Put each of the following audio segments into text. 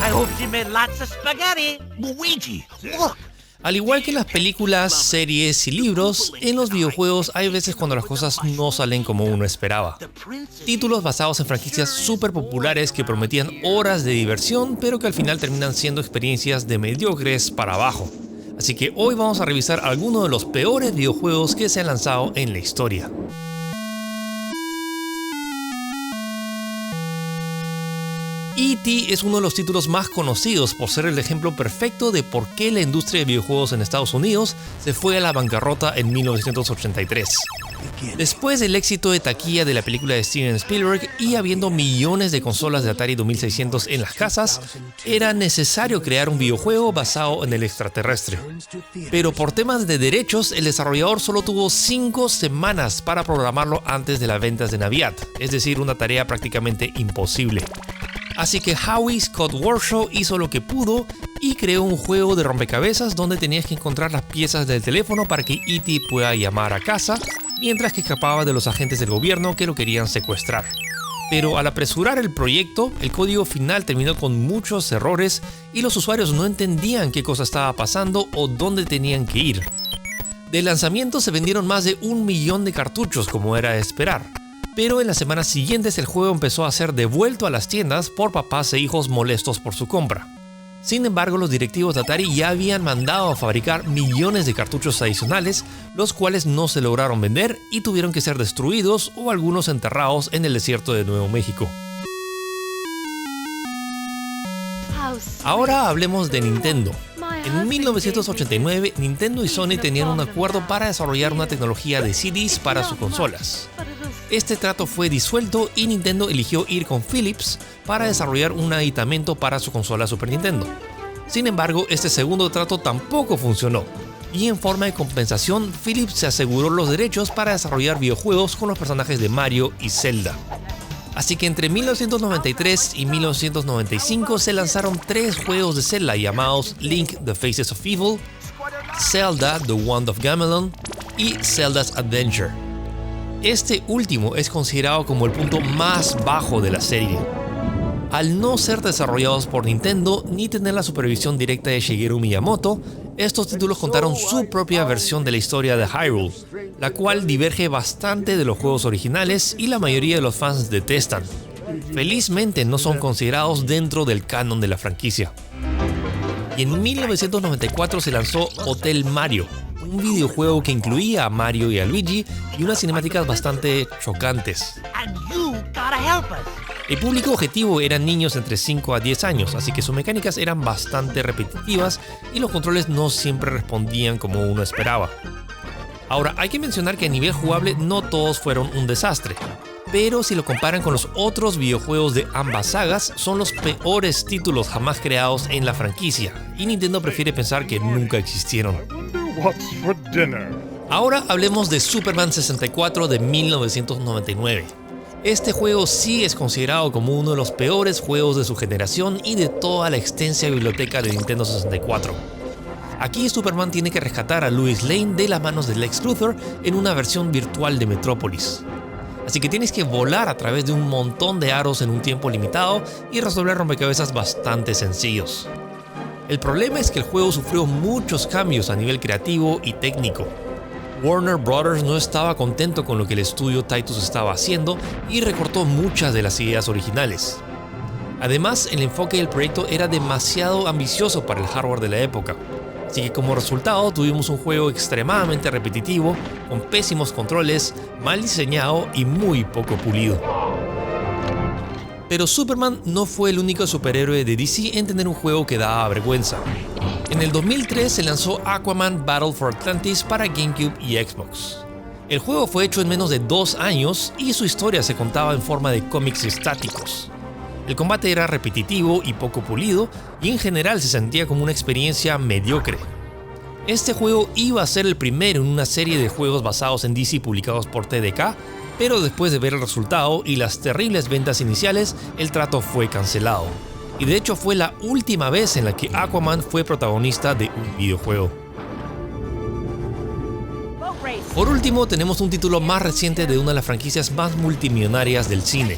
I hope she made lots of spaghetti. Luigi, look. Al igual que en las películas, series y libros, en los videojuegos hay veces cuando las cosas no salen como uno esperaba. Títulos basados en franquicias súper populares que prometían horas de diversión, pero que al final terminan siendo experiencias de mediocres para abajo. Así que hoy vamos a revisar algunos de los peores videojuegos que se han lanzado en la historia. E.T. es uno de los títulos más conocidos por ser el ejemplo perfecto de por qué la industria de videojuegos en Estados Unidos se fue a la bancarrota en 1983. Después del éxito de taquilla de la película de Steven Spielberg y habiendo millones de consolas de Atari 2600 en las casas, era necesario crear un videojuego basado en el extraterrestre. Pero por temas de derechos, el desarrollador solo tuvo 5 semanas para programarlo antes de las ventas de Navidad, es decir, una tarea prácticamente imposible. Así que Howie Scott Warshaw hizo lo que pudo y creó un juego de rompecabezas donde tenías que encontrar las piezas del teléfono para que E.T. pueda llamar a casa, mientras que escapaba de los agentes del gobierno que lo querían secuestrar. Pero al apresurar el proyecto, el código final terminó con muchos errores y los usuarios no entendían qué cosa estaba pasando o dónde tenían que ir. De lanzamiento se vendieron más de 1 millón de cartuchos, como era de esperar. Pero en las semanas siguientes el juego empezó a ser devuelto a las tiendas por papás e hijos molestos por su compra. Sin embargo, los directivos de Atari ya habían mandado a fabricar millones de cartuchos adicionales, los cuales no se lograron vender y tuvieron que ser destruidos o algunos enterrados en el desierto de Nuevo México. Ahora hablemos de Nintendo. En 1989, Nintendo y Sony tenían un acuerdo para desarrollar una tecnología de CDs para sus consolas. Este trato fue disuelto y Nintendo eligió ir con Philips para desarrollar un aditamento para su consola Super Nintendo. Sin embargo, este segundo trato tampoco funcionó, y en forma de compensación, Philips se aseguró los derechos para desarrollar videojuegos con los personajes de Mario y Zelda. Así que entre 1993 y 1995 se lanzaron 3 juegos de Zelda llamados Link: The Faces of Evil, Zelda: The Wand of Gamelon y Zelda's Adventure. Este último es considerado como el punto más bajo de la serie. Al no ser desarrollados por Nintendo ni tener la supervisión directa de Shigeru Miyamoto, estos títulos contaron su propia versión de la historia de Hyrule, la cual diverge bastante de los juegos originales y la mayoría de los fans detestan. Felizmente no son considerados dentro del canon de la franquicia. Y en 1994 se lanzó Hotel Mario, un videojuego que incluía a Mario y a Luigi y unas cinemáticas bastante chocantes. El público objetivo eran niños entre 5 a 10 años, así que sus mecánicas eran bastante repetitivas y los controles no siempre respondían como uno esperaba. Ahora, hay que mencionar que a nivel jugable no todos fueron un desastre, pero si lo comparan con los otros videojuegos de ambas sagas, son los peores títulos jamás creados en la franquicia, y Nintendo prefiere pensar que nunca existieron. Ahora hablemos de Superman 64 de 1999. Este juego sí es considerado como uno de los peores juegos de su generación y de toda la extensa biblioteca de Nintendo 64. Aquí Superman tiene que rescatar a Lois Lane de las manos de Lex Luthor en una versión virtual de Metrópolis. Así que tienes que volar a través de un montón de aros en un tiempo limitado y resolver rompecabezas bastante sencillos. El problema es que el juego sufrió muchos cambios a nivel creativo y técnico. Warner Bros. No estaba contento con lo que el estudio Titus estaba haciendo y recortó muchas de las ideas originales. Además, el enfoque del proyecto era demasiado ambicioso para el hardware de la época, así que como resultado tuvimos un juego extremadamente repetitivo, con pésimos controles, mal diseñado y muy poco pulido. Pero Superman no fue el único superhéroe de DC en tener un juego que daba vergüenza. En el 2003 se lanzó Aquaman Battle for Atlantis para GameCube y Xbox. El juego fue hecho en menos de 2 años y su historia se contaba en forma de cómics estáticos. El combate era repetitivo y poco pulido, y en general se sentía como una experiencia mediocre. Este juego iba a ser el primero en una serie de juegos basados en DC publicados por TDK, pero después de ver el resultado y las terribles ventas iniciales, el trato fue cancelado. Y de hecho fue la última vez en la que Aquaman fue protagonista de un videojuego. Por último, tenemos un título más reciente de una de las franquicias más multimillonarias del cine.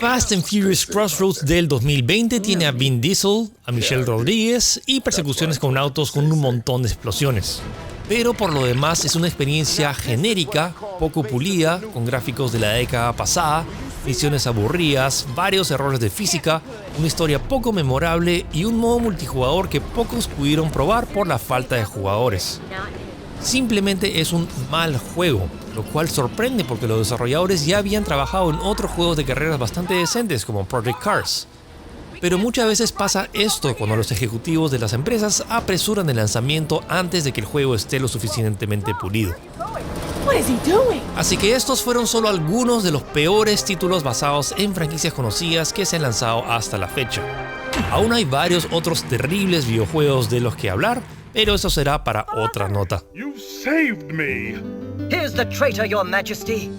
Fast and Furious Crossroads del 2020 tiene a Vin Diesel, a Michelle Rodríguez y persecuciones con autos con un montón de explosiones. Pero por lo demás es una experiencia genérica, poco pulida, con gráficos de la década pasada, misiones aburridas, varios errores de física, una historia poco memorable y un modo multijugador que pocos pudieron probar por la falta de jugadores. Simplemente es un mal juego, lo cual sorprende porque los desarrolladores ya habían trabajado en otros juegos de carreras bastante decentes como Project Cars. Pero muchas veces pasa esto cuando los ejecutivos de las empresas apresuran el lanzamiento antes de que el juego esté lo suficientemente pulido. Así que estos fueron solo algunos de los peores títulos basados en franquicias conocidas que se han lanzado hasta la fecha. Aún hay varios otros terribles videojuegos de los que hablar, pero eso será para otra nota. You saved me! Here's the traitor, Your Majesty.